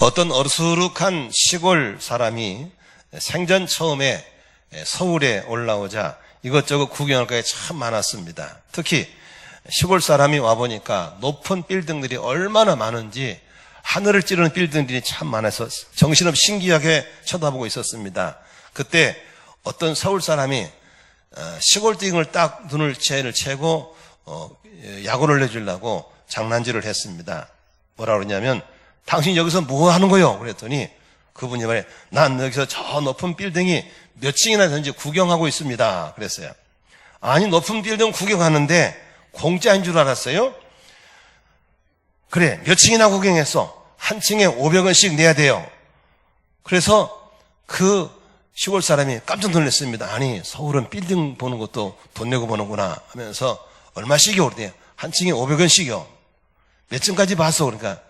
어떤 어수룩한 시골 사람이 생전 처음에 서울에 올라오자 이것저것 구경할 게 참 많았습니다. 특히 시골 사람이 와보니까 높은 빌딩들이 얼마나 많은지 하늘을 찌르는 빌딩들이 참 많아서 정신없이 신기하게 쳐다보고 있었습니다. 그때 어떤 서울 사람이 시골 띵을 딱 눈을 채고 약올을 내주려고 장난질을 했습니다. 뭐라 그러냐면 당신 여기서 뭐 하는 거요? 그랬더니 그분이 말해 난 여기서 저 높은 빌딩이 몇 층이나 되는지 구경하고 있습니다. 그랬어요. 아니 높은 빌딩 구경하는데 공짜인 줄 알았어요? 그래 몇 층이나 구경했어? 한 층에 500원씩 내야 돼요. 그래서 그 시골 사람이 깜짝 놀랐습니다. 아니 서울은 빌딩 보는 것도 돈 내고 보는구나 하면서 얼마씩이요? 그러더니 한 층에 500원씩이요. 몇 층까지 봤어? 그러니까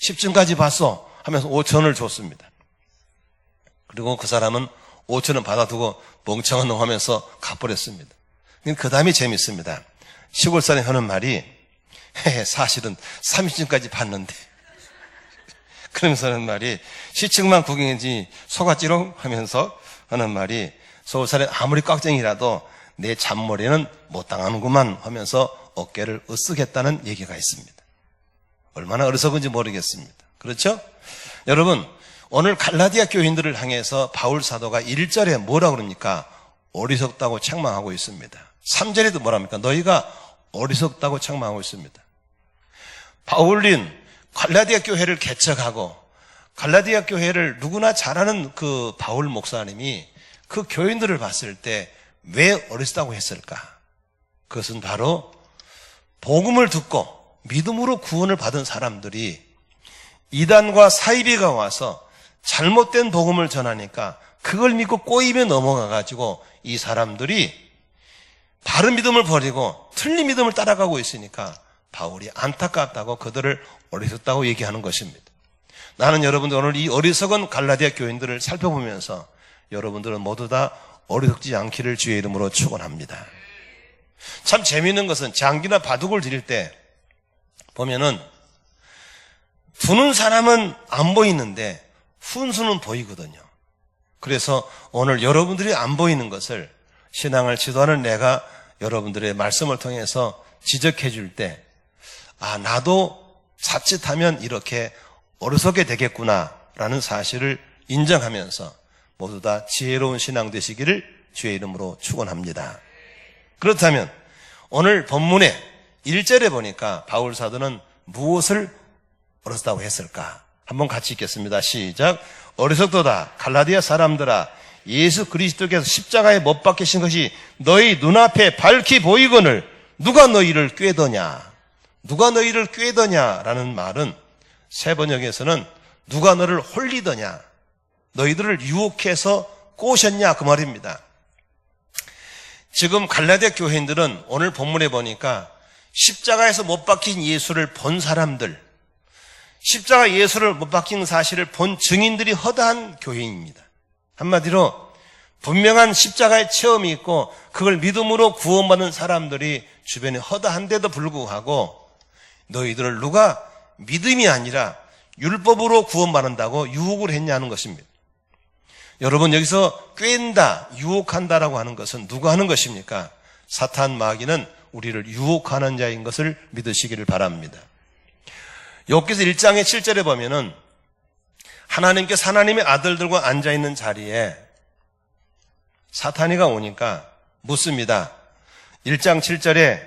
10층까지 봤어 하면서 5,000원을 줬습니다. 그리고 그 사람은 5,000원 받아두고 멍청한 놈 하면서 가버렸습니다. 그 다음이 재밌습니다. 시골 사람이 하는 말이 사실은 30층까지 봤는데 그러면서 하는 말이 10층만 구경했지 속았지롱 하면서 하는 말이 서울 사람 아무리 깍쟁이라도 내 잔머리는 못 당하는구만 하면서 어깨를 으쓱했다는 얘기가 있습니다. 얼마나 어리석은지 모르겠습니다. 그렇죠? 여러분 오늘 갈라디아 교인들을 향해서 바울 사도가 1절에 뭐라고 그럽니까? 어리석다고 책망하고 있습니다. 3절에도 뭐랍니까? 너희가 어리석다고 책망하고 있습니다. 바울린 갈라디아 교회를 개척하고 갈라디아 교회를 누구나 잘 아는 그 바울 목사님이 그 교인들을 봤을 때 왜 어리석다고 했을까? 그것은 바로 복음을 듣고 믿음으로 구원을 받은 사람들이 이단과 사이비가 와서 잘못된 복음을 전하니까 그걸 믿고 꼬임에 넘어가가지고 이 사람들이 바른 믿음을 버리고 틀린 믿음을 따라가고 있으니까 바울이 안타깝다고 그들을 어리석다고 얘기하는 것입니다. 나는 여러분들 오늘 이 어리석은 갈라디아 교인들을 살펴보면서 여러분들은 모두 다 어리석지 않기를 주의 이름으로 축원합니다. 참 재미있는 것은 장기나 바둑을 드릴 때 보면은 두는 사람은 안 보이는데 훈수는 보이거든요. 그래서 오늘 여러분들이 안 보이는 것을 신앙을 지도하는 내가 여러분들의 말씀을 통해서 지적해 줄 때 나도 자칫하면 이렇게 어리석게 되겠구나라는 사실을 인정하면서 모두 다 지혜로운 신앙 되시기를 주의 이름으로 축원합니다. 그렇다면 오늘 본문의 1절에 보니까 바울 사도는 무엇을 어리석다고 했을까? 한번 같이 읽겠습니다. 시작. 어리석도다 갈라디아 사람들아 예수 그리스도께서 십자가에 못 박히신 것이 너희 눈앞에 밝히 보이거늘 누가 너희를 꾀더냐? 누가 너희를 꾀더냐라는 말은 새 번역에서는 누가 너를 홀리더냐? 너희들을 유혹해서 꼬셨냐? 그 말입니다. 지금 갈라디아 교회인들은 오늘 본문에 보니까 십자가에서 못 박힌 예수를 본 사람들, 십자가 예수를 못 박힌 사실을 본 증인들이 허다한 교회입니다. 한마디로 분명한 십자가의 체험이 있고 그걸 믿음으로 구원받는 사람들이 주변에 허다한데도 불구하고 너희들을 누가 믿음이 아니라 율법으로 구원받는다고 유혹을 했냐는 것입니다. 여러분 여기서 꾀인다, 유혹한다라고 하는 것은 누가 하는 것입니까? 사탄 마귀는 우리를 유혹하는 자인 것을 믿으시기를 바랍니다. 욥기서 1장의 7절에 보면은 하나님께서 하나님의 아들들과 앉아있는 자리에 사탄이가 오니까 묻습니다. 1장 7절에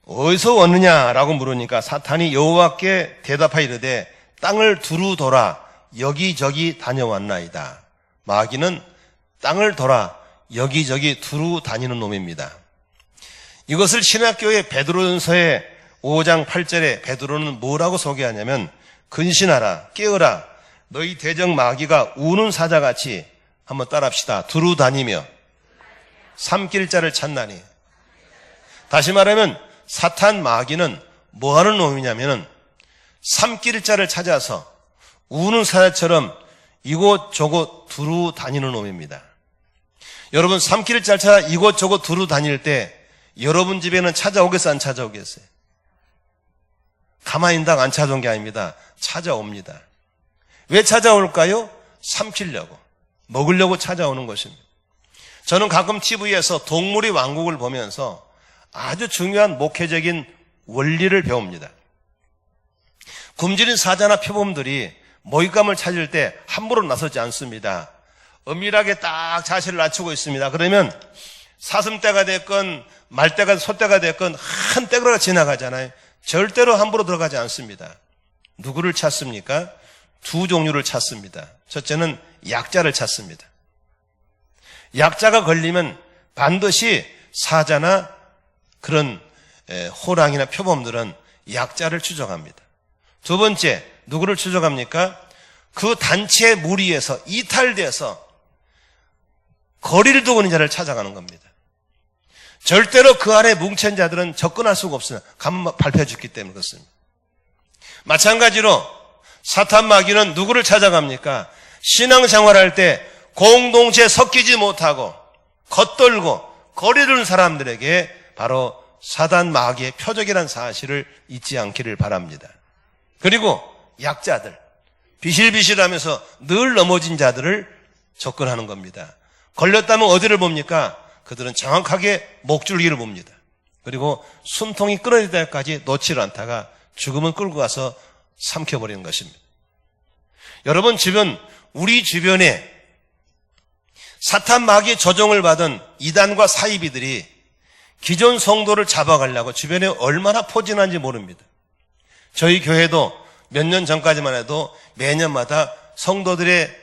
어디서 왔느냐라고 물으니까 사탄이 여호와께 대답하여 이르되 땅을 두루 돌아 여기저기 다녀왔나이다. 마귀는 땅을 돌아 여기저기 두루 다니는 놈입니다. 이것을 신약교회 베드로전서의 5장 8절에 베드로는 뭐라고 소개하냐면 근신하라 깨어라 너희 대적 마귀가 우는 사자같이 한번 따라합시다. 두루 다니며 삼킬 자를 찾나니. 다시 말하면 사탄 마귀는 뭐하는 놈이냐면 삼킬 자를 찾아서 우는 사자처럼 이곳저곳 두루 다니는 놈입니다. 여러분 삼킬 자를 찾아 이곳저곳 두루 다닐 때 여러분 집에는 찾아오겠어요? 안 찾아오겠어요? 가만히 있다가 안 찾아온 게 아닙니다. 찾아옵니다. 왜 찾아올까요? 삼키려고, 먹으려고 찾아오는 것입니다. 저는 가끔 TV에서 동물의 왕국을 보면서 아주 중요한 목회적인 원리를 배웁니다. 굶주린 사자나 표범들이 먹잇감을 찾을 때 함부로 나서지 않습니다. 엄밀하게 딱 자세를 낮추고 있습니다. 그러면 사슴떼가 됐건 말떼가 소떼가 됐건 한 떼그러가 지나가잖아요. 절대로 함부로 들어가지 않습니다. 누구를 찾습니까? 두 종류를 찾습니다. 첫째는 약자를 찾습니다. 약자가 걸리면 반드시 사자나 그런 호랑이나 표범들은 약자를 추적합니다. 두 번째, 누구를 추적합니까? 그 단체의 무리에서 이탈돼서 거리를 두고 있는 자를 찾아가는 겁니다. 절대로 그 안에 뭉친 자들은 접근할 수가 없어요. 가만 발표해 줬기 때문에 그렇습니다. 마찬가지로 사탄 마귀는 누구를 찾아갑니까? 신앙생활할 때 공동체에 섞이지 못하고 겉돌고 거리를 두는 사람들에게 바로 사탄 마귀의 표적이라는 사실을 잊지 않기를 바랍니다. 그리고 약자들, 비실비실하면서 늘 넘어진 자들을 접근하는 겁니다. 걸렸다면 어디를 봅니까? 그들은 정확하게 목줄기를 봅니다. 그리고 숨통이 끊어질 때까지 놓지를 않다가 죽음은 끌고 가서 삼켜버리는 것입니다. 여러분 우리 주변에 사탄 마귀의 조종을 받은 이단과 사이비들이 기존 성도를 잡아가려고 주변에 얼마나 포진한지 모릅니다. 저희 교회도 몇 년 전까지만 해도 매년마다 성도들의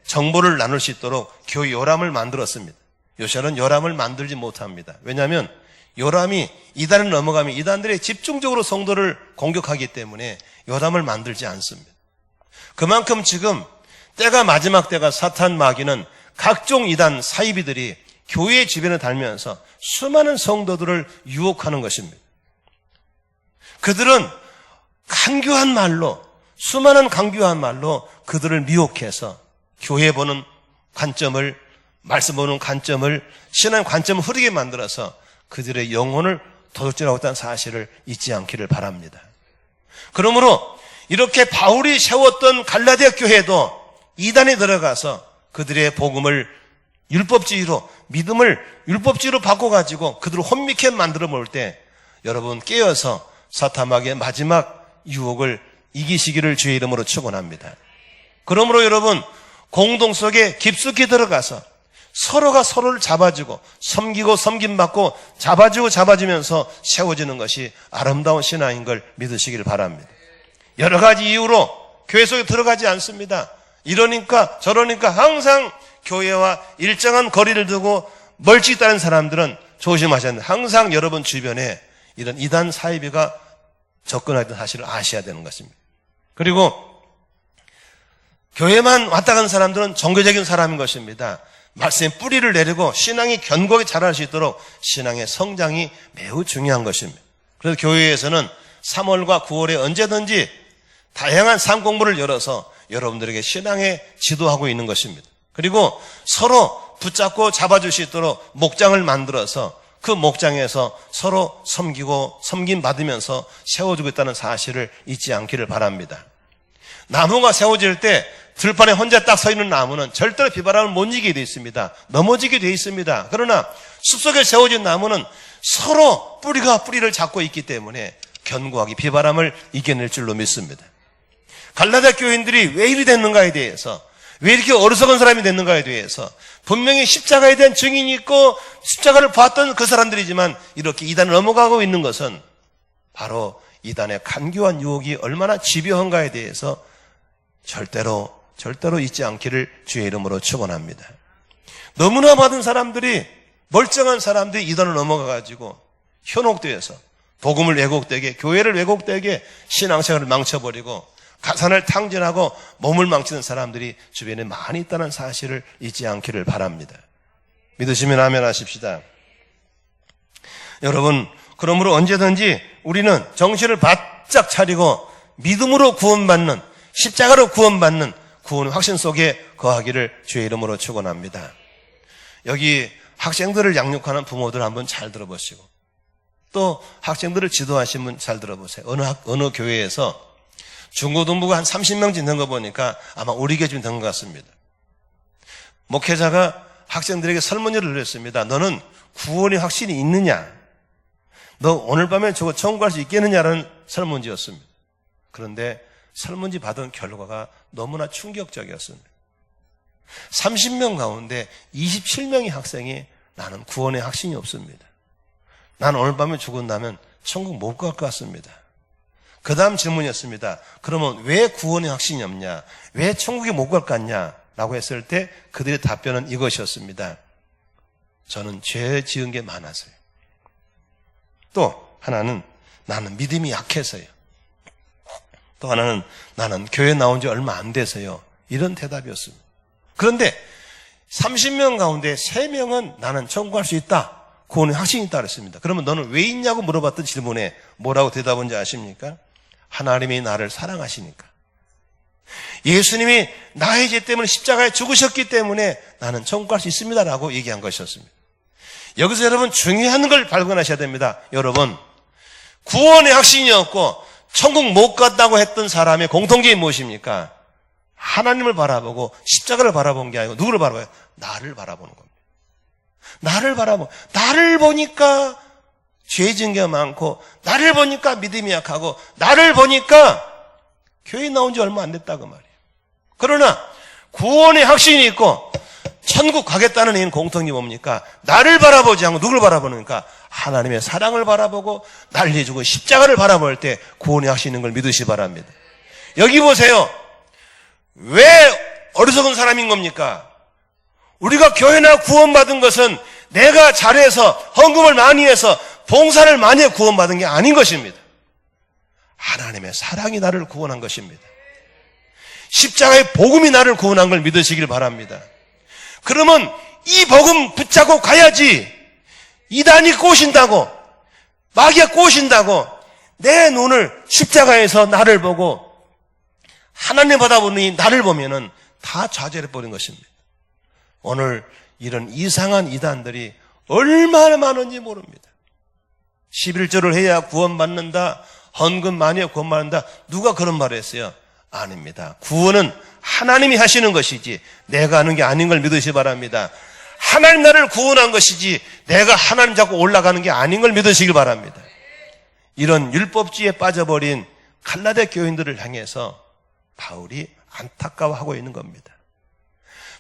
정보를 나눌 수 있도록 교회 요람을 만들었습니다. 요새는 요람을 만들지 못합니다. 왜냐하면 요람이 이단을 넘어가면 이단들이 집중적으로 성도를 공격하기 때문에 요람을 만들지 않습니다. 그만큼 지금 때가 마지막 때가 사탄 마귀는 각종 이단 사이비들이 교회 주변에 달면서 수많은 성도들을 유혹하는 것입니다. 그들은 간교한 말로, 수많은 간교한 말로 그들을 미혹해서 교회 보는 관점을, 말씀 보는 관점을, 신앙 관점을 흐리게 만들어서 그들의 영혼을 도둑질하고 있다는 사실을 잊지 않기를 바랍니다. 그러므로 이렇게 바울이 세웠던 갈라디아 교회도 이단에 들어가서 그들의 복음을 율법주의로, 믿음을 율법주의로 바꿔가지고 그들을 혼미케 만들어 볼 때 여러분 깨어서 사탄 마귀의 마지막 유혹을 이기시기를 주의 이름으로 축원합니다. 그러므로 여러분 공동 속에 깊숙이 들어가서 서로가 서로를 잡아주고 섬기고 섬김받고 잡아주면서 세워지는 것이 아름다운 신앙인 걸 믿으시길 바랍니다. 여러 가지 이유로 교회 속에 들어가지 않습니다. 이러니까 저러니까 항상 교회와 일정한 거리를 두고 멀찍이 있다는 사람들은 조심하셔야 합니다. 항상 여러분 주변에 이런 이단 사이비가 접근하던 사실을 아셔야 되는 것입니다. 그리고 교회만 왔다 간 사람들은 종교적인 사람인 것입니다. 말씀의 뿌리를 내리고 신앙이 견고하게 자랄 수 있도록 신앙의 성장이 매우 중요한 것입니다. 그래서 교회에서는 3월과 9월에 언제든지 다양한 삶 공부를 열어서 여러분들에게 신앙에 지도하고 있는 것입니다. 그리고 서로 붙잡고 잡아줄 수 있도록 목장을 만들어서 그 목장에서 서로 섬기고 섬김 받으면서 세워주고 있다는 사실을 잊지 않기를 바랍니다. 나무가 세워질 때 들판에 혼자 딱 서 있는 나무는 절대로 비바람을 못 이기게 되어 있습니다. 넘어지게 되어 있습니다. 그러나 숲속에 세워진 나무는 서로 뿌리가 뿌리를 잡고 있기 때문에 견고하게 비바람을 이겨낼 줄로 믿습니다. 갈라디아 교인들이 왜 이리 됐는가에 대해서, 왜 이렇게 어리석은 사람이 됐는가에 대해서 분명히 십자가에 대한 증인이 있고 십자가를 봤던 그 사람들이지만 이렇게 이단을 넘어가고 있는 것은 바로 이단의 간교한 유혹이 얼마나 집요한가에 대해서 절대로 잊지 않기를 주의 이름으로 축원합니다. 너무나 많은 사람들이, 멀쩡한 사람들이 이단을 넘어가가지고 현혹되어서 복음을 왜곡되게, 교회를 왜곡되게 신앙생활을 망쳐버리고 가산을 탕진하고 몸을 망치는 사람들이 주변에 많이 있다는 사실을 잊지 않기를 바랍니다. 믿으시면 아멘 하십시다. 여러분, 그러므로 언제든지 우리는 정신을 바짝 차리고 믿음으로 구원받는, 십자가로 구원받는 구원의 확신 속에 거하기를 주의 이름으로 축원합니다. 여기 학생들을 양육하는 부모들 한번 잘 들어보시고, 또 학생들을 지도하신 분 잘 들어보세요. 어느 교회에서 중고등부가 한 30명 짓는 거 보니까 아마 우리 기준이 된 것 같습니다. 목회자가 학생들에게 설문지를 내렸습니다. 너는 구원의 확신이 있느냐? 너 오늘 밤에 저거 천국 갈 수 있겠느냐라는 설문지였습니다. 그런데 설문지 받은 결과가 너무나 충격적이었습니다. 30명 가운데 27명의 학생이 나는 구원의 확신이 없습니다. 나는 오늘 밤에 죽은다면 천국 못 갈 것 같습니다. 그 다음 질문이었습니다. 그러면 왜 구원의 확신이 없냐? 왜 천국에 못 갈 것 같냐? 라고 했을 때 그들의 답변은 이것이었습니다. 저는 죄 지은 게 많아서요. 또 하나는 나는 믿음이 약해서요. 또 하나는 나는 교회 나온 지 얼마 안 돼서요. 이런 대답이었습니다. 그런데 30명 가운데 3명은 나는 천국 갈 수 있다. 구원의 확신이 있다 그랬습니다. 그러면 너는 왜 있냐고 물어봤던 질문에 뭐라고 대답한지 아십니까? 하나님이 나를 사랑하시니까. 예수님이 나의 죄 때문에 십자가에 죽으셨기 때문에 나는 천국 갈 수 있습니다라고 얘기한 것이었습니다. 여기서 여러분 중요한 걸 발견하셔야 됩니다. 여러분, 구원의 확신이 없고 천국 못 갔다고 했던 사람의 공통점이 무엇입니까? 하나님을 바라보고 십자가를 바라본 게 아니고 누구를 바라봐요? 나를 바라보는 겁니다. 나를 보니까 죄 지은 게 많고, 나를 보니까 믿음이 약하고, 나를 보니까 교회 나온 지 얼마 안 됐다고 말이에요. 그러나 구원의 확신이 있고 천국 가겠다는 이 공통이 뭡니까? 나를 바라보지 않고 누굴 바라보는가? 하나님의 사랑을 바라보고 나를 위해 죽은 십자가를 바라볼 때 구원의 확신이 있는 걸 믿으시기 바랍니다. 여기 보세요. 왜 어리석은 사람인 겁니까? 우리가 교회나 구원받은 것은 내가 잘해서 헌금을 많이 해서 봉사를 많이 해 구원받은 게 아닌 것입니다. 하나님의 사랑이 나를 구원한 것입니다. 십자가의 복음이 나를 구원한 걸 믿으시길 바랍니다. 그러면 이 복음 붙잡고 가야지. 이단이 꼬신다고, 마귀가 꼬신다고 내 눈을 십자가에서 나를 보고 하나님 바라보니 나를 보면은 다 좌절해버린 것입니다. 오늘 이런 이상한 이단들이 얼마나 많은지 모릅니다. 11조를 해야 구원받는다, 헌금 많이 해야 구원받는다. 누가 그런 말을 했어요? 아닙니다. 구원은 하나님이 하시는 것이지 내가 하는 게 아닌 걸 믿으시기 바랍니다. 하나님 나를 구원한 것이지 내가 하나님 잡고 올라가는 게 아닌 걸 믿으시길 바랍니다. 이런 율법주의에 빠져버린 갈라데 교인들을 향해서 바울이 안타까워하고 있는 겁니다.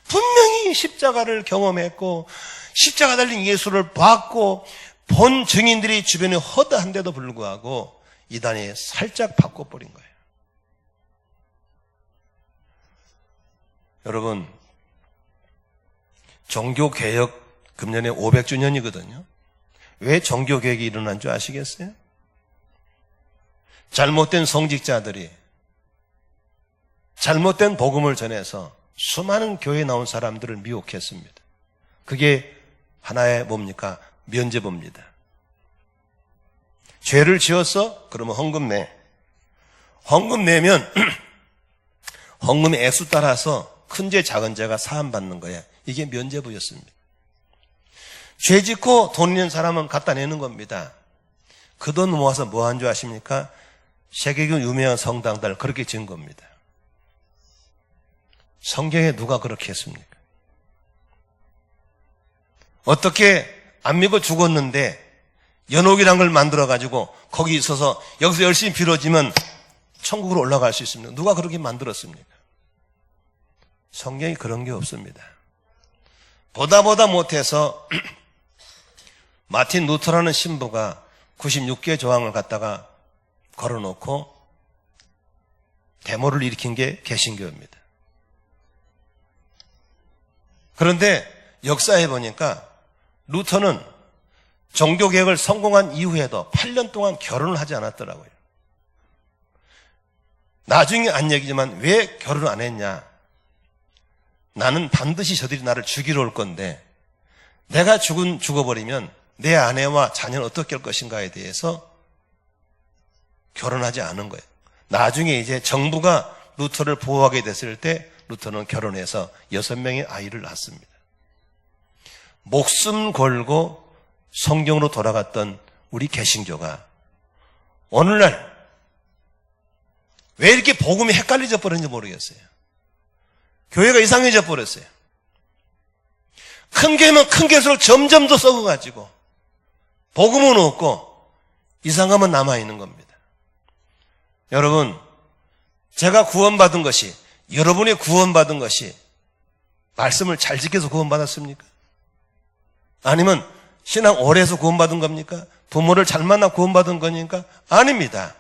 분명히 십자가를 경험했고 십자가 달린 예수를 봤고 본 증인들이 주변에 허다한데도 불구하고 이단이 살짝 바꿔버린 거예요. 여러분, 종교개혁 금년에 500주년이거든요. 왜 종교개혁이 일어난 줄 아시겠어요? 잘못된 성직자들이 잘못된 복음을 전해서 수많은 교회에 나온 사람들을 미혹했습니다. 그게 하나의 뭡니까? 면죄부입니다. 죄를 지었어? 그러면 헌금 내. 헌금 내면 헌금의 액수 따라서 큰 죄 작은 죄가 사함받는 거야. 이게 면죄부였습니다. 죄 짓고 돈 있는 사람은 갖다 내는 겁니다. 그 돈 모아서 뭐 한 줄 아십니까? 세계교 유명한 성당들 그렇게 지은 겁니다. 성경에 누가 그렇게 했습니까? 어떻게 안 믿고 죽었는데 연옥이란 걸 만들어가지고 거기 있어서 여기서 열심히 빌어지면 천국으로 올라갈 수 있습니다. 누가 그렇게 만들었습니까? 성경이 그런 게 없습니다. 보다 못해서 마틴 루터라는 신부가 96개 조항을 갖다가 걸어놓고 데모를 일으킨 게 개신교입니다. 그런데 역사에 보니까 루터는 종교개혁을 성공한 이후에도 8년 동안 결혼을 하지 않았더라고요. 나중에 안 얘기지만 왜 결혼을 안 했냐? 나는 반드시 저들이 나를 죽이러 올 건데 내가 죽어버리면 내 아내와 자녀는 어떻게 할 것인가에 대해서 결혼하지 않은 거예요. 나중에 이제 정부가 루터를 보호하게 됐을 때 루터는 결혼해서 6명의 아이를 낳았습니다. 목숨 걸고 성경으로 돌아갔던 우리 개신교가 오늘날 왜 이렇게 복음이 헷갈려져 버렸는지 모르겠어요. 교회가 이상해져 버렸어요. 큰 교회면 큰 교회일수록 점점 더 썩어가지고 복음은 없고 이상함은 남아있는 겁니다. 여러분, 제가 구원받은 것이, 여러분이 구원받은 것이 말씀을 잘 지켜서 구원받았습니까? 아니면 신앙 오래 해서 구원받은 겁니까? 부모를 잘 만나 구원받은 거니까? 아닙니다.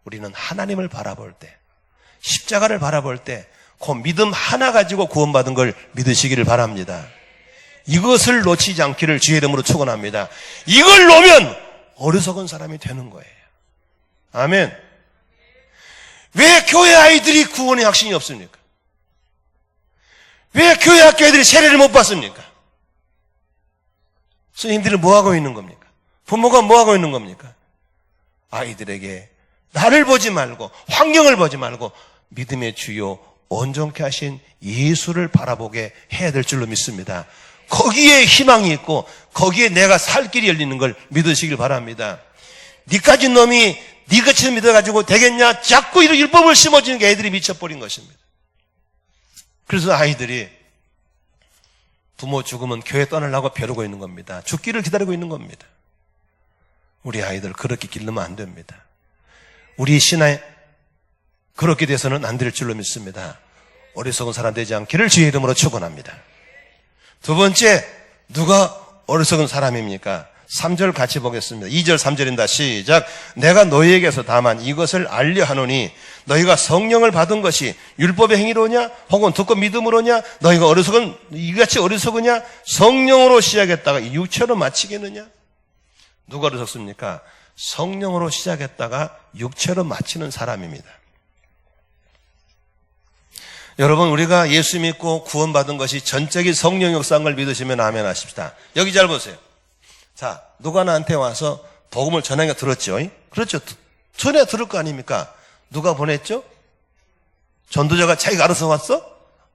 우리는 하나님을 바라볼 때, 십자가를 바라볼 때 그 믿음 하나 가지고 구원받은 걸 믿으시기를 바랍니다. 이것을 놓치지 않기를 주의 이름으로 축원합니다. 이걸 놓으면 어리석은 사람이 되는 거예요. 아멘. 왜 교회 아이들이 구원의 확신이 없습니까? 왜 교회 학교 애들이 세례를 못 받습니까? 스님들이 뭐 하고 있는 겁니까? 부모가 뭐 하고 있는 겁니까? 아이들에게 나를 보지 말고 환경을 보지 말고 믿음의 주요 온전케 하신 예수를 바라보게 해야 될 줄로 믿습니다. 거기에 희망이 있고 거기에 내가 살 길이 열리는 걸 믿으시길 바랍니다. 니까지 놈이 니같이 믿어가지고 되겠냐? 자꾸 이런 율법을 심어주는 게 애들이 미쳐버린 것입니다. 그래서 아이들이 부모 죽으면 교회 떠나려고 벼르고 있는 겁니다. 죽기를 기다리고 있는 겁니다. 우리 아이들 그렇게 기르면 안 됩니다. 우리 신앙에 그렇게 돼서는 안 될 줄로 믿습니다. 어리석은 사람 되지 않기를 주의 이름으로 축원합니다. 두 번째, 누가 어리석은 사람입니까? 3절 같이 보겠습니다. 2절 3절입니다. 시작. 내가 너희에게서 다만 이것을 알려 하노니 너희가 성령을 받은 것이 율법의 행위로냐 혹은 듣고 믿음으로냐 너희가 이같이 어리석으냐 성령으로 시작했다가 육체로 마치겠느냐? 누가 어리석습니까? 성령으로 시작했다가 육체로 마치는 사람입니다. 여러분, 우리가 예수 믿고 구원받은 것이 전적인 성령 역사인 걸 믿으시면 아멘 하십시다. 여기 잘 보세요. 자, 누가 나한테 와서 복음을 전하게 들었죠? 그렇죠. 전에 들을 거 아닙니까? 누가 보냈죠? 전도자가 자기가 알아서 왔어?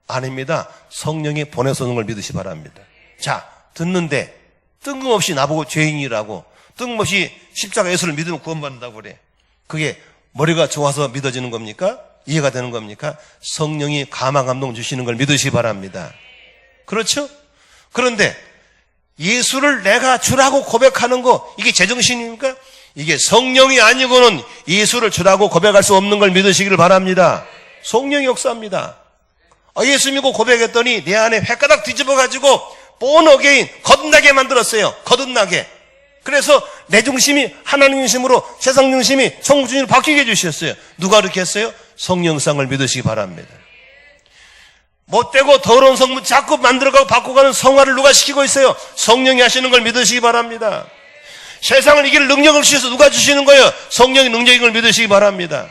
아닙니다. 성령이 보내서 오는 걸 믿으시 바랍니다. 자, 듣는데 뜬금없이 나보고 죄인이라고, 뜬금없이 십자가 예수를 믿으면 구원받는다고 그래. 그게 머리가 좋아서 믿어지는 겁니까? 이해가 되는 겁니까? 성령이 감화 감동 주시는 걸 믿으시기 바랍니다. 그렇죠? 그런데 예수를 내가 주라고 고백하는 거, 이게 제정신입니까? 이게 성령이 아니고는 예수를 주라고 고백할 수 없는 걸 믿으시기를 바랍니다. 성령이 역사합니다. 예수 믿고 고백했더니 내 안에 횟가닥 뒤집어가지고 born again, 거듭나게 만들었어요. 거듭나게. 그래서 내 중심이 하나님 중심으로, 세상 중심이 천국 중심으로 바뀌게 해주셨어요. 누가 그렇게 했어요? 성령상을 믿으시기 바랍니다. 못되고 더러운 성분 자꾸 만들어가고 바꿔가는 성화를 누가 시키고 있어요? 성령이 하시는 걸 믿으시기 바랍니다. 세상을 이길 능력을 주셔서 누가 주시는 거예요? 성령의 능력인 걸 믿으시기 바랍니다.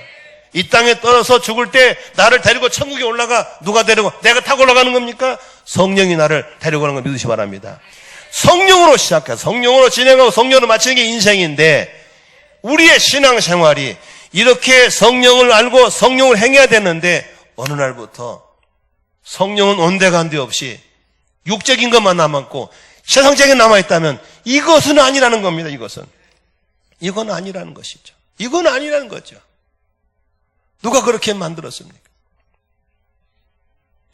이 땅에 떨어져 죽을 때 나를 데리고 천국에 올라가. 누가 데리고? 내가 타고 올라가는 겁니까? 성령이 나를 데리고 가는 걸 믿으시기 바랍니다. 성령으로 시작해서 성령으로 진행하고 성령으로 마치는 게 인생인데, 우리의 신앙생활이 이렇게 성령을 알고 성령을 행해야 되는데 어느 날부터 성령은 온데간데 없이 육적인 것만 남았고 세상적인 남아있다면 이것은 아니라는 겁니다. 이건 아니라는 것이죠. 이건 아니라는 거죠. 누가 그렇게 만들었습니까?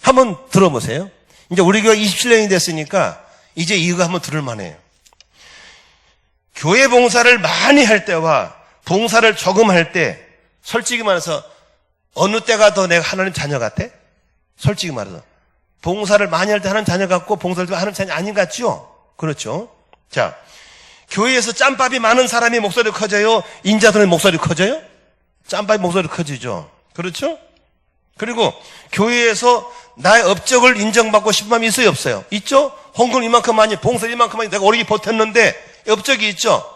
한번 들어보세요. 이제 우리 교회 27년이 됐으니까 이제 이거 한번 들을 만해요. 교회 봉사를 많이 할 때와 봉사를 조금 할 때, 솔직히 말해서 어느 때가 더 내가 하나님 자녀 같아? 솔직히 말해서 봉사를 많이 할 때 하나님 자녀 같고 봉사를 좀 하나님 자녀 아닌 것 같죠? 그렇죠? 자, 교회에서 짬밥이 많은 사람이 목소리 커져요? 인자들의 목소리 커져요? 짬밥이 목소리 커지죠. 그렇죠? 그리고 교회에서 나의 업적을 인정받고 싶은 마음이 있어요, 없어요? 있죠? 헌금 이만큼 많이, 봉사 이만큼 많이 내가 오래 버텼는데 업적이 있죠?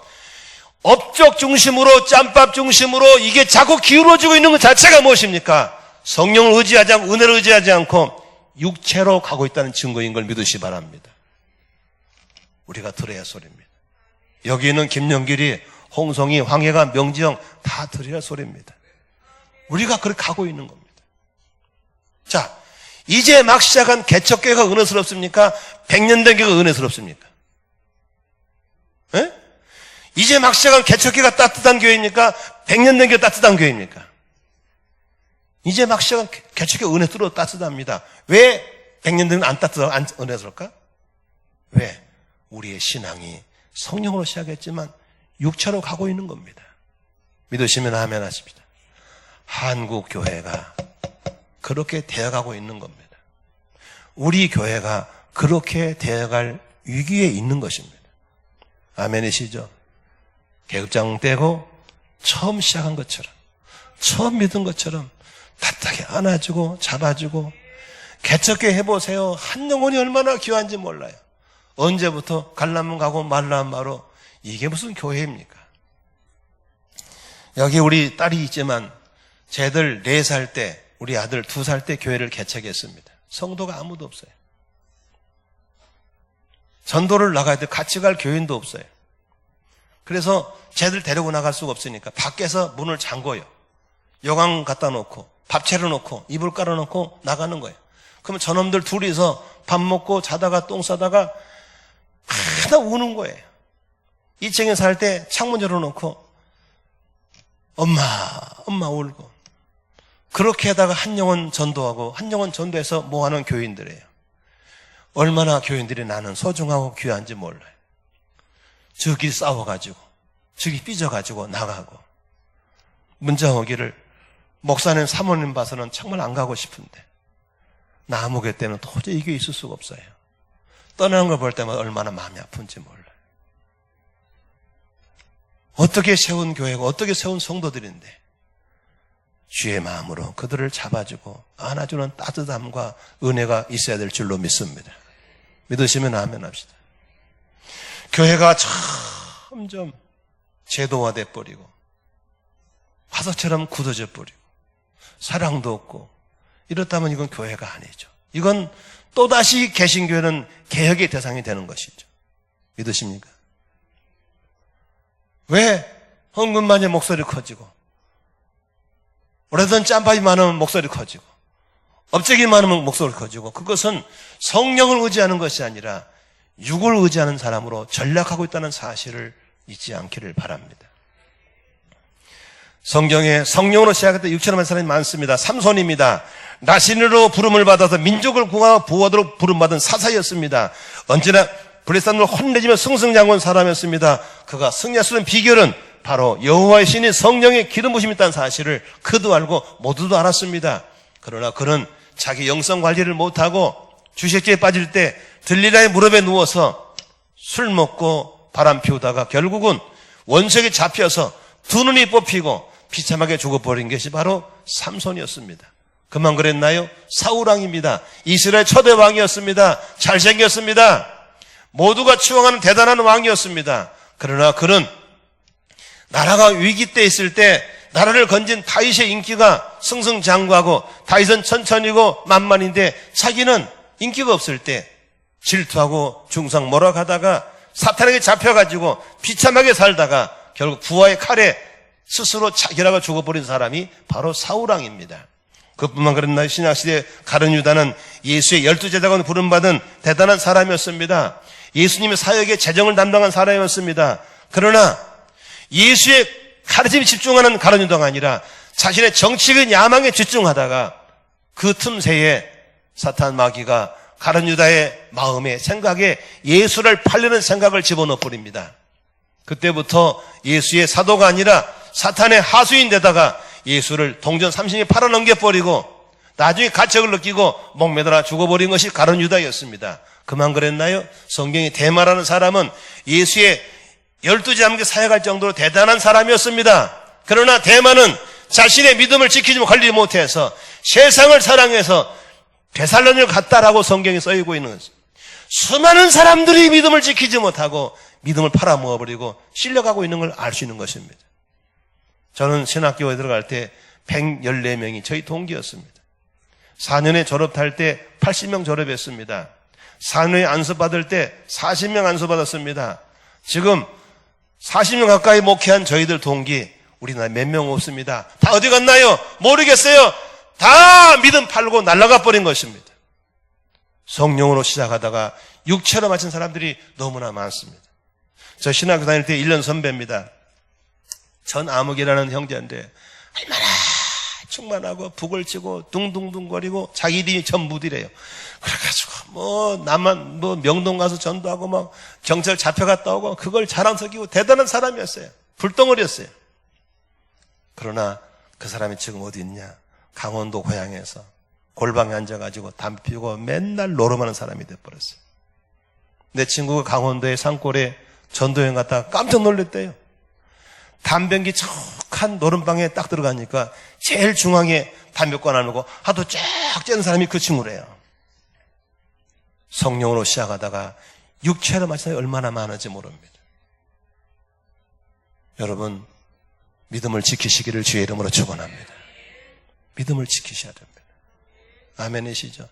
업적 중심으로, 짬밥 중심으로 이게 자꾸 기울어지고 있는 것 자체가 무엇입니까? 성령을 의지하지 않고, 은혜를 의지하지 않고 육체로 가고 있다는 증거인 걸 믿으시 바랍니다. 우리가 들어야 소리입니다. 여기 있는 김영길이, 홍성이, 황혜가, 명지영 다 들어야 소리입니다. 우리가 그렇게 가고 있는 겁니다. 자, 이제 막 시작한 개척교회가 은혜스럽습니까? 100년 된 교회가 은혜스럽습니까? 예? 이제 막 시작한 개척교회가 따뜻한 교회입니까? 100년 된 교회 따뜻한 교회입니까? 이제 막 시작한 개척의 은혜 뚫어 따뜻합니다. 왜 100년 되면 안 따뜻하고 안 은혜스러울까? 왜? 우리의 신앙이 성령으로 시작했지만 육체로 가고 있는 겁니다. 믿으시면 아멘 하십니다. 한국 교회가 그렇게 되어가고 있는 겁니다. 우리 교회가 그렇게 되어갈 위기에 있는 것입니다. 아멘이시죠? 계급장 떼고 처음 시작한 것처럼, 처음 믿은 것처럼 따뜻하게 안아주고 잡아주고, 개척교회 해보세요. 한 영혼이 얼마나 귀한지 몰라요. 언제부터 갈라면 가고 말라면 마로, 이게 무슨 교회입니까? 여기 우리 딸이 있지만 쟤들 4살 때, 우리 아들 2살 때 교회를 개척했습니다. 성도가 아무도 없어요. 전도를 나가야 돼. 같이 갈 교인도 없어요. 그래서 쟤들 데리고 나갈 수가 없으니까 밖에서 문을 잠궈요. 요강 갖다 놓고 밥 차려놓고 이불 깔아놓고 나가는 거예요. 그러면 저놈들 둘이서 밥 먹고 자다가 똥 싸다가 하나 우는 거예요. 2층에 살 때 창문 열어놓고 엄마 울고, 그렇게 하다가 한 영혼 전도하고 한 영혼 전도해서 모아놓은 교인들이에요. 얼마나 교인들이 나는 소중하고 귀한지 몰라요. 저기 싸워가지고 저기 삐져가지고 나가고, 문자 오기를 목사님 사모님 봐서는 정말 안 가고 싶은데 나무교 때는 도저히 이게 있을 수가 없어요. 떠나는 걸 볼 때마다 얼마나 마음이 아픈지 몰라요. 어떻게 세운 교회고 어떻게 세운 성도들인데 주의 마음으로 그들을 잡아주고 안아주는 따뜻함과 은혜가 있어야 될 줄로 믿습니다. 믿으시면 아멘 합시다. 교회가 점점 제도화돼 버리고 화석처럼 굳어져 버리고 사랑도 없고 이렇다면 이건 교회가 아니죠. 이건 또다시 개신교회는 개혁의 대상이 되는 것이죠. 믿으십니까? 왜 헌금만이 목소리 커지고, 오래된 짬밥이 많으면 목소리 커지고, 업적이 많으면 목소리 커지고, 그것은 성령을 의지하는 것이 아니라 육을 의지하는 사람으로 전락하고 있다는 사실을 잊지 않기를 바랍니다. 성경에 성령으로 시작했던 육체로 한 사람이 많습니다. 삼손입니다. 나신으로 부름을 받아서 민족을 구하고 보호하도록 부름받은 사사였습니다. 언제나 블레셋을 혼내지며 승승장구한 사람이었습니다. 그가 승리할 수 있는 비결은 바로 여호와의 신이 성령의 기름 부심이 있다는 사실을 그도 알고 모두도 알았습니다. 그러나 그는 자기 영성 관리를 못하고 주식주에 빠질 때 들릴라의 무릎에 누워서 술 먹고 바람 피우다가 결국은 원수에게 잡혀서 두 눈이 뽑히고 비참하게 죽어버린 것이 바로 삼손이었습니다. 그만 그랬나요? 사울왕입니다. 이스라엘 초대 왕이었습니다. 잘생겼습니다. 모두가 추앙하는 대단한 왕이었습니다. 그러나 그는 나라가 위기 때 있을 때 나라를 건진 다윗의 인기가 승승장구하고, 다윗은 천천히고 만만인데 자기는 인기가 없을 때 질투하고 중상모략하다가 사탄에게 잡혀가지고 비참하게 살다가 결국 부하의 칼에 스스로 자결하고 죽어버린 사람이 바로 사울왕입니다. 그뿐만 그랬나요? 신약시대 가룟 유다는 예수의 12제자가 부름받은 대단한 사람이었습니다. 예수님의 사역에 재정을 담당한 사람이었습니다. 그러나 예수의 가르침에 집중하는 가룟 유다가 아니라 자신의 정치적인 야망에 집중하다가 그 틈새에 사탄 마귀가 가룟 유다의 마음에, 생각에 예수를 팔려는 생각을 집어넣어 버립니다. 그때부터 예수의 사도가 아니라 사탄의 하수인 데다가 예수를 동전 30에 팔아넘겨버리고 나중에 가책을 느끼고 목매달아 죽어버린 것이 가룟 유다였습니다. 그만 그랬나요? 성경이 데마라는 사람은 예수의 12제 함께 사역할 정도로 대단한 사람이었습니다. 그러나 데마는 자신의 믿음을 지키지 관리 못해서 세상을 사랑해서 베살로니를 갔다라고 성경에 써있고 있는 것입니다. 수많은 사람들이 믿음을 지키지 못하고 믿음을 팔아먹어버리고 실려가고 있는 걸 알 수 있는 것입니다. 저는 신학교에 들어갈 때 114명이 저희 동기였습니다. 4년에 졸업할 때 80명 졸업했습니다. 4년에 안수받을 때 40명 안수받았습니다. 지금 40명 가까이 목회한 저희들 동기 우리나라에 몇 명 없습니다. 다 어디 갔나요? 모르겠어요. 다 믿음 팔고 날아가 버린 것입니다. 성령으로 시작하다가 육체로 마친 사람들이 너무나 많습니다. 저 신학교 다닐 때 1년 선배입니다. 전 아무개라는 형제인데 얼마나 충만하고 북을 치고 둥둥둥거리고 자기들이 전부들이래요. 그래가지고 나만 명동 가서 전도하고 막 경찰 잡혀갔다 오고 그걸 자랑스럽고 대단한 사람이었어요. 불덩어리였어요. 그러나 그 사람이 지금 어디 있냐? 강원도 고향에서 골방에 앉아가지고 담배 피우고 맨날 노름하는 사람이 돼버렸어요. 내 친구가 강원도의 산골에 전도여행 갔다가 깜짝 놀랐대요. 담배기 척한 노름방에 딱 들어가니까 제일 중앙에 담배권 안 놓고 하도 쫙 쬐는 사람이 그 친구래요. 성령으로 시작하다가 육체로 마치는 얼마나 많은지 모릅니다. 여러분, 믿음을 지키시기를 주의 이름으로 축원합니다. 믿음을 지키셔야 됩니다. 아멘이시죠?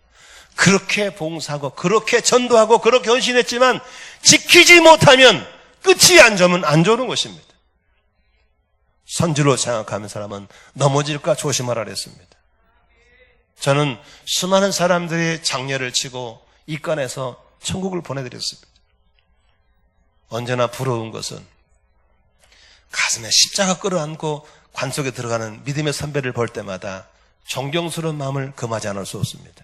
그렇게 봉사하고 그렇게 전도하고 그렇게 헌신했지만 지키지 못하면 끝이 안 좋은 것입니다. 선지로 생각하는 사람은 넘어질까 조심하라 그랬습니다. 저는 수많은 사람들의 장례를 치고 입간해서 천국을 보내드렸습니다. 언제나 부러운 것은 가슴에 십자가 끌어안고 관 속에 들어가는 믿음의 선배를 볼 때마다 존경스러운 마음을 금하지 않을 수 없습니다.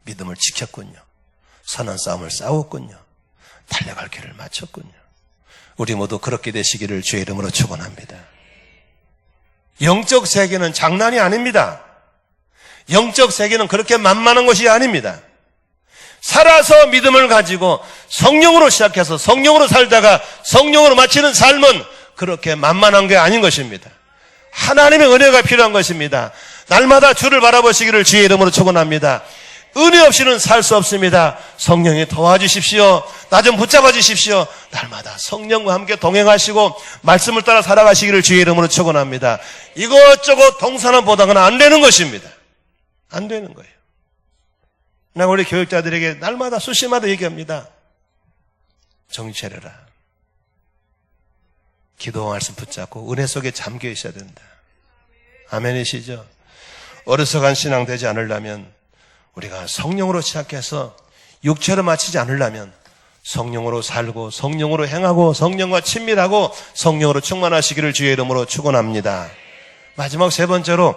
믿음을 지켰군요. 선한 싸움을 싸웠군요. 달려갈 길을 마쳤군요. 우리 모두 그렇게 되시기를 주의 이름으로 축원합니다. 영적 세계는 장난이 아닙니다. 영적 세계는 그렇게 만만한 것이 아닙니다. 살아서 믿음을 가지고 성령으로 시작해서 성령으로 살다가 성령으로 마치는 삶은 그렇게 만만한 게 아닌 것입니다. 하나님의 은혜가 필요한 것입니다. 날마다 주를 바라보시기를 주의 이름으로 축원합니다. 은혜 없이는 살 수 없습니다. 성령이 도와주십시오. 나 좀 붙잡아 주십시오. 날마다 성령과 함께 동행하시고 말씀을 따라 살아가시기를 주의 이름으로 축원합니다. 이것저것 동사는 보다는 안 되는 것입니다. 안 되는 거예요. 내가 우리 교육자들에게 날마다 수시마다 얘기합니다. 정신 차려라. 기도 말씀 붙잡고 은혜 속에 잠겨 있어야 된다. 아멘이시죠? 어리석은 신앙 되지 않으려면 우리가 성령으로 시작해서 육체로 마치지 않으려면 성령으로 살고 성령으로 행하고 성령과 친밀하고 성령으로 충만하시기를 주의 이름으로 축원합니다. 마지막 세 번째로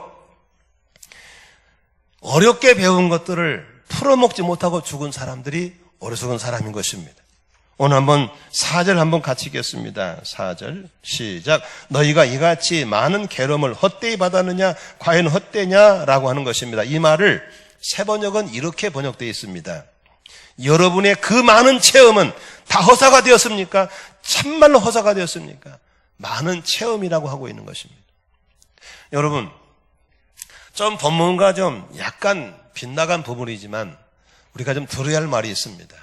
어렵게 배운 것들을 풀어먹지 못하고 죽은 사람들이 어리석은 사람인 것입니다. 오늘 한번 4절 한번 같이 읽겠습니다. 4절 시작. 너희가 이같이 많은 괴로움을 헛되이 받았느냐 과연 헛되냐라고 하는 것입니다. 이 말을 세 번역은 이렇게 번역되어 있습니다. 여러분의 그 많은 체험은 다 허사가 되었습니까? 참말로 허사가 되었습니까? 많은 체험이라고 하고 있는 것입니다. 여러분, 좀 본문과 좀 약간 빗나간 부분이지만 우리가 좀 들어야 할 말이 있습니다.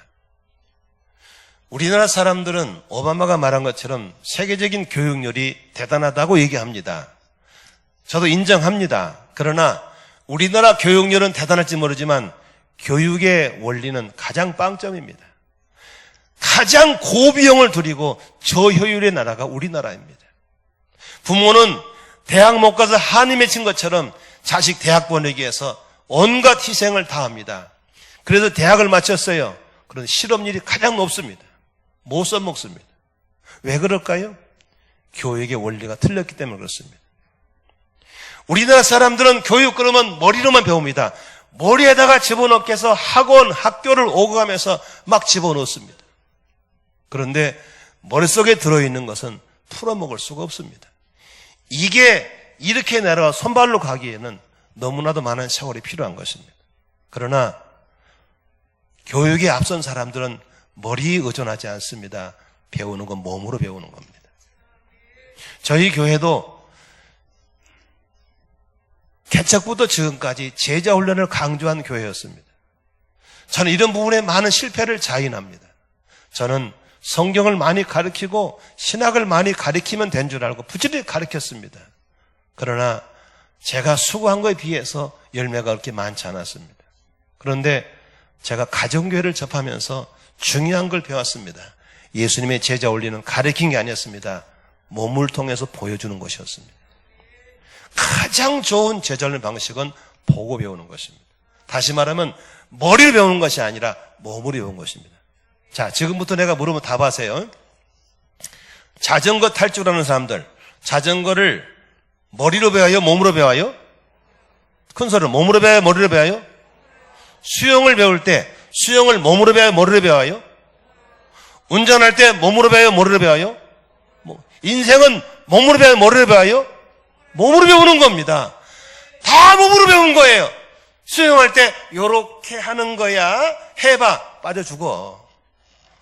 우리나라 사람들은 오바마가 말한 것처럼 세계적인 교육열이 대단하다고 얘기합니다. 저도 인정합니다. 그러나 우리나라 교육열은 대단할지 모르지만 교육의 원리는 가장 빵점입니다. 가장 고비용을 들이고 저효율의 나라가 우리나라입니다. 부모는 대학 못 가서 한이 맺힌 것처럼 자식 대학 보내기 위해서 온갖 희생을 다합니다. 그래서 대학을 마쳤어요. 그런데 실업률이 가장 높습니다. 못 써먹습니다. 왜 그럴까요? 교육의 원리가 틀렸기 때문에 그렇습니다. 우리나라 사람들은 교육 그러면 머리로만 배웁니다. 머리에다가 집어넣기 위해서 학원, 학교를 오고 가면서 막 집어넣습니다. 그런데 머릿속에 들어있는 것은 풀어먹을 수가 없습니다. 이게 이렇게 내려와 손발로 가기에는 너무나도 많은 세월이 필요한 것입니다. 그러나 교육에 앞선 사람들은 머리에 의존하지 않습니다. 배우는 건 몸으로 배우는 겁니다. 저희 교회도 개척부터 지금까지 제자 훈련을 강조한 교회였습니다. 저는 이런 부분에 많은 실패를 자인합니다. 저는 성경을 많이 가르치고 신학을 많이 가르치면 된 줄 알고 부지런히 가르쳤습니다. 그러나 제가 수고한 거에 비해서 열매가 그렇게 많지 않았습니다. 그런데 제가 가정교회를 접하면서 중요한 걸 배웠습니다. 예수님의 제자 훈련은 가르친 게 아니었습니다. 몸을 통해서 보여주는 것이었습니다. 가장 좋은 제자 훈련 방식은 보고 배우는 것입니다. 다시 말하면 머리를 배우는 것이 아니라 몸으로 배우는 것입니다. 자, 지금부터 내가 물으면 답하세요. 자전거 탈 줄 아는 사람들, 자전거를 머리로 배워요? 몸으로 배워요? 큰 소리로 몸으로 배워요? 머리로 배워요? 수영을 배울 때 수영을 몸으로 배워요? 머리로 배워요? 운전할 때 몸으로 배워요? 머리로 배워요? 인생은 몸으로 배워요? 머리로 배워요? 몸으로 배우는 겁니다. 다 몸으로 배운 거예요. 수영할 때 요렇게 하는 거야. 해봐. 빠져 죽어.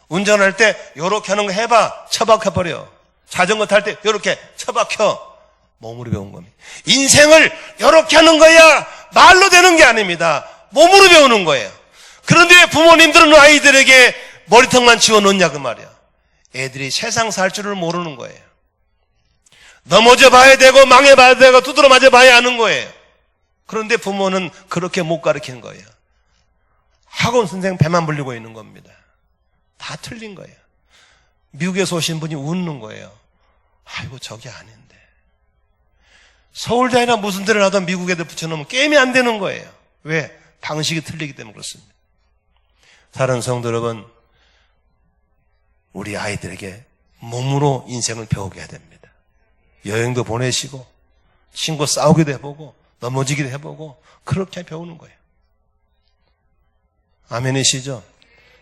운전할 때 요렇게 하는 거 해봐. 처박혀버려. 자전거 탈 때 요렇게 처박혀. 몸으로 배운 겁니다. 인생을 요렇게 하는 거야. 말로 되는 게 아닙니다. 몸으로 배우는 거예요. 그런데 부모님들은 아이들에게 머리턱만 지워놓냐 그 말이야. 애들이 세상 살 줄을 모르는 거예요. 넘어져 봐야 되고 망해봐야 되고 두드러 맞아 봐야 하는 거예요. 그런데 부모는 그렇게 못 가르치는 거예요. 학원 선생 배만 불리고 있는 겁니다. 다 틀린 거예요. 미국에서 오신 분이 웃는 거예요. 아이고 저게 아닌데. 서울대나 무슨 데를 하던 미국 애들 붙여놓으면 게임이 안 되는 거예요. 왜? 방식이 틀리기 때문에 그렇습니다. 다른 성도 여러분, 우리 아이들에게 몸으로 인생을 배우게 해야 됩니다. 여행도 보내시고 친구 싸우기도 해보고 넘어지기도 해보고 그렇게 배우는 거예요. 아멘이시죠?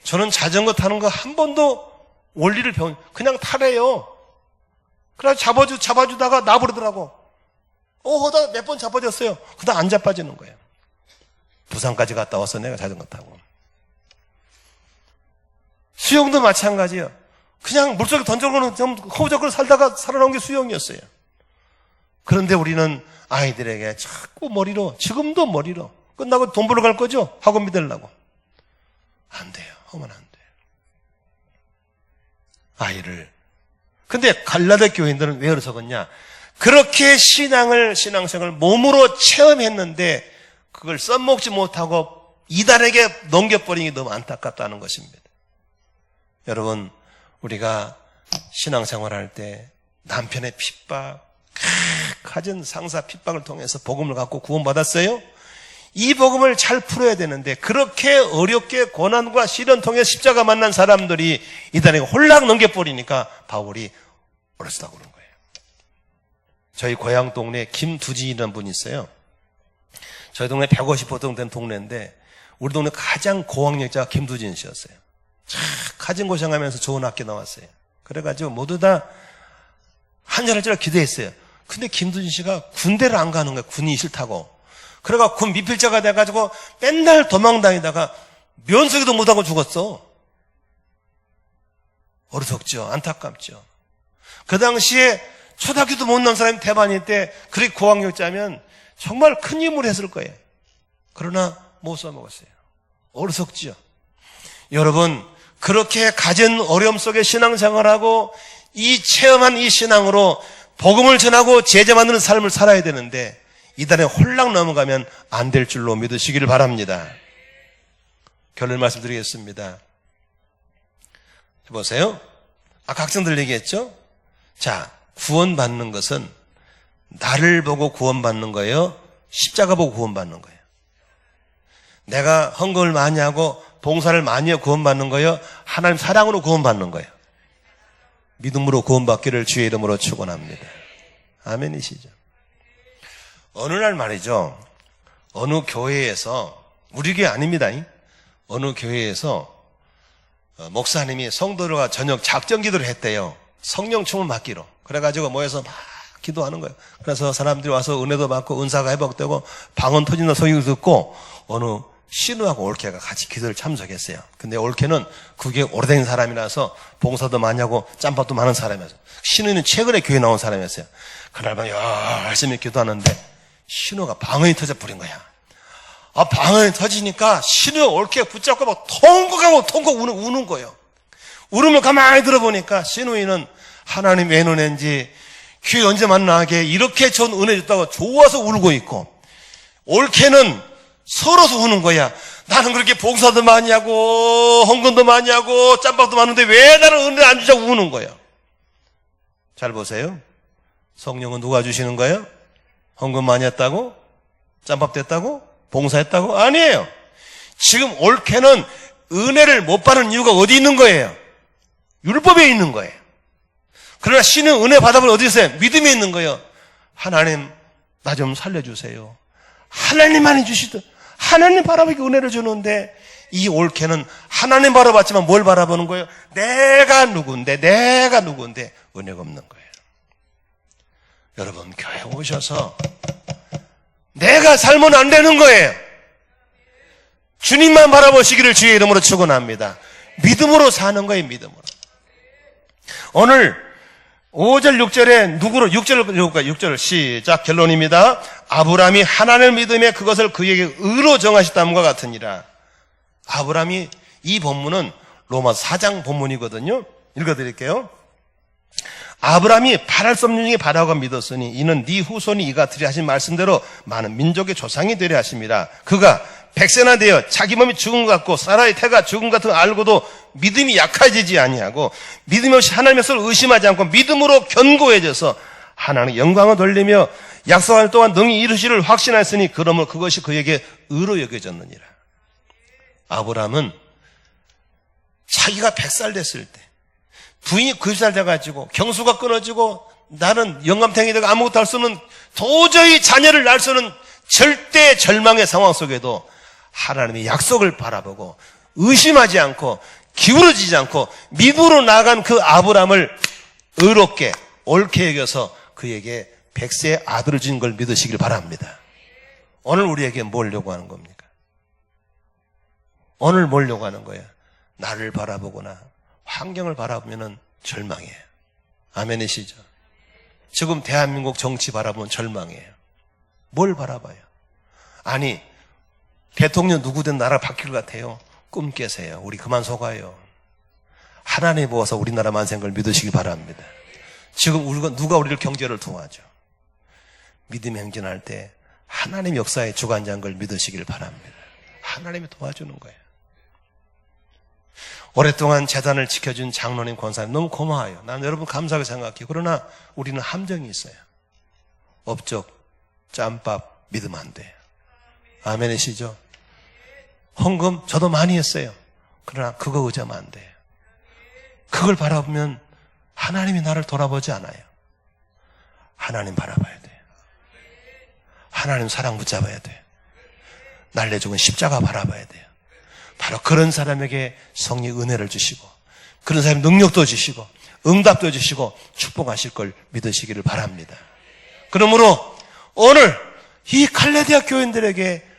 저는 자전거 타는 거 한 번도 원리를 그냥 타래요. 그래서 잡아주다가 나부르더라고. 하다가 몇 번 잡아줬어요. 그다음 안 자빠지는 거예요. 부산까지 갔다 왔어 내가 자전거 타고. 수영도 마찬가지예요. 그냥 물속에 던져놓고는 좀 허우적거려 살다가 살아나온 게 수영이었어요. 그런데 우리는 아이들에게 자꾸 머리로, 지금도 머리로 끝나고 돈 벌러 갈 거죠? 학원비 되려고. 안 돼요. 하면 안 돼요. 아이를. 근데 갈라데 교인들은 왜 그러서겠냐? 그렇게 신앙생활을 몸으로 체험했는데 그걸 써먹지 못하고 이단에게 넘겨버린 게 너무 안타깝다는 것입니다. 여러분, 우리가 신앙생활할 때 남편의 핍박, 가진 상사 핍박을 통해서 복음을 갖고 구원받았어요? 이 복음을 잘 풀어야 되는데 그렇게 어렵게 고난과 시련 통해 십자가 만난 사람들이 이단에게 홀락 넘겨버리니까 바울이 어렸다고 그런 거예요. 저희 고향 동네에 김두진이라는 분이 있어요. 저희 동네 150호동 된 동네인데 우리 동네 가장 고학력자가 김두진 씨였어요. 가진 고생하면서 좋은 학교 나왔어요. 그래가지고 모두 다 한절할줄 기도했어요. 근데 김두진 씨가 군대를 안 가는 거예요. 군이 싫다고. 그래가 군 미필자가 돼가지고 맨날 도망다니다가 면석이도 못하고 죽었어. 어리석죠. 안타깝죠. 그 당시에 초등학교도 못 나온 사람이 대반일 때 그렇게 고학력자면 정말 큰 힘을 했을 거예요. 그러나 못 써먹었어요. 어리석죠. 여러분, 그렇게 가진 어려움 속에 신앙생활하고 이 체험한 이 신앙으로 복음을 전하고 제자 만드는 삶을 살아야 되는데 이단에 홀랑 넘어가면 안 될 줄로 믿으시기를 바랍니다. 결론 말씀드리겠습니다. 보세요. 아까 학생들 얘기했죠? 자, 구원받는 것은 나를 보고 구원받는 거예요? 십자가 보고 구원받는 거예요? 내가 헌금을 많이 하고 봉사를 많이 하고 구원받는 거예요? 하나님 사랑으로 구원받는 거예요? 믿음으로 구원받기를 주의 이름으로 축원합니다. 아멘이시죠? 어느 날 말이죠. 어느 교회에서, 우리 교회 아닙니다. 어느 교회에서 목사님이 성도들과 저녁 작전 기도를 했대요. 성령 충만 받기로. 그래가지고 모여서 막 기도하는 거예요. 그래서 사람들이 와서 은혜도 받고 은사가 회복되고 방언 터진다는 소리를 듣고 어느 신우하고 올케가 같이 기도를 참석했어요. 근데 올케는 그게 오래된 사람이라서 봉사도 많이 하고 짬밥도 많은 사람이었어요. 신우는 최근에 교회 나온 사람이었어요. 그날 밤 열심히 기도하는데 신우가 방언이 터져 버린 거야. 방언이 터지니까 신우가 올케 붙잡고 막 통곡하고 우는 거예요. 울음을 가만히 들어보니까 신우이는 하나님 왜 은혜인지 교회 언제 만나게 이렇게 좋은 은혜 줬다고 좋아서 울고 있고 올케는 서러서 우는 거야. 나는 그렇게 봉사도 많이 하고 헌금도 많이 하고 짬밥도 많은데 왜 나는 은혜를 안 주자고 우는 거예요. 잘 보세요. 성령은 누가 주시는 거예요? 헌금 많이 했다고? 짬밥 됐다고? 봉사했다고? 아니에요. 지금 올케는 은혜를 못 받는 이유가 어디 있는 거예요? 율법에 있는 거예요. 그러나 신은 은혜 받아본 어디 있어요? 믿음에 있는 거예요. 하나님, 나 좀 살려주세요. 하나님만이 주시듯 하나님 바라보기 은혜를 주는데 이 올케는 하나님 바라봤지만 뭘 바라보는 거예요? 내가 누군데 은혜가 없는 거예요. 여러분 교회 오셔서 내가 살면 안 되는 거예요. 주님만 바라보시기를 주의 이름으로 축원합니다. 믿음으로 사는 거예요. 믿음으로. 오늘 5절 6절에 누구로 6절을 읽어볼까요? 6절 시작. 결론입니다. 아브라함이 하나님을 믿음에 그것을 그에게 의로 정하셨다함과 같으니라. 아브라함이, 이 본문은 로마서 4장 본문이거든요. 읽어드릴게요. 아브라함이 바랄 수 없는 중에 바라고 믿었으니 이는 네 후손이 이가 들이 하신 말씀대로 많은 민족의 조상이 되려 하심이라. 그가 100세나 되어 자기 몸이 죽은 것 같고 사라의 태가 죽은 것 같은 걸 알고도 믿음이 약해지지 아니하고 믿음이 없이 하나님의 것을 의심하지 않고 믿음으로 견고해져서 하나님의 영광을 돌리며 약속할 동안 능히 이루시를 확신하였으니 그러므로 그것이 그에게 의로 여겨졌느니라. 아브라함은 자기가 100살 됐을 때 부인이 90살 돼가지고 경수가 끊어지고 나는 영감탱이 되고 아무것도 할 수 없는, 도저히 자녀를 낳을 수 없는 절대 절망의 상황 속에도 하나님의 약속을 바라보고 의심하지 않고 기울어지지 않고 믿음으로 나아간 그 아브라함을 의롭게 옳게 여겨서 그에게 100세의 아들을 준 걸 믿으시길 바랍니다. 오늘 우리에게 뭘 요구하는 겁니까? 오늘 뭘 요구하는 거예요? 나를 바라보거나 환경을 바라보면 절망이에요. 아멘이시죠? 지금 대한민국 정치 바라보면 절망이에요. 뭘 바라봐요? 아니, 대통령 누구 된 나라 바뀔 것 같아요? 꿈 깨세요. 우리 그만 속아요. 하나님 보아서 우리나라 만생 걸 믿으시기 바랍니다. 지금 누가 우리를 경제를 도와줘? 믿음 행진할 때 하나님 역사의 주관자인 걸 믿으시길 바랍니다. 하나님이 도와주는 거예요. 오랫동안 재단을 지켜준 장로님, 권사님 너무 고마워요. 나는 여러분 감사하게 생각해요. 그러나 우리는 함정이 있어요. 업적, 짬밥 믿으면 안 돼요. 아멘이시죠? 헌금 저도 많이 했어요. 그러나 그거 의지하면 안 돼요. 그걸 바라보면 하나님이 나를 돌아보지 않아요. 하나님 바라봐야 돼요. 하나님 사랑 붙잡아야 돼요. 날 내죽은 십자가 바라봐야 돼요. 바로 그런 사람에게 성리 은혜를 주시고 그런 사람의 능력도 주시고 응답도 주시고 축복하실 걸 믿으시기를 바랍니다. 그러므로 오늘 이 갈라디아 교인들에게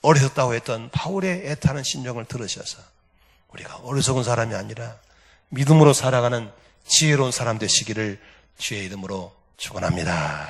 어리석다고 했던 바울의 애타는 심정을 들으셔서 우리가 어리석은 사람이 아니라 믿음으로 살아가는 지혜로운 사람 되시기를 주의 이름으로 축원합니다.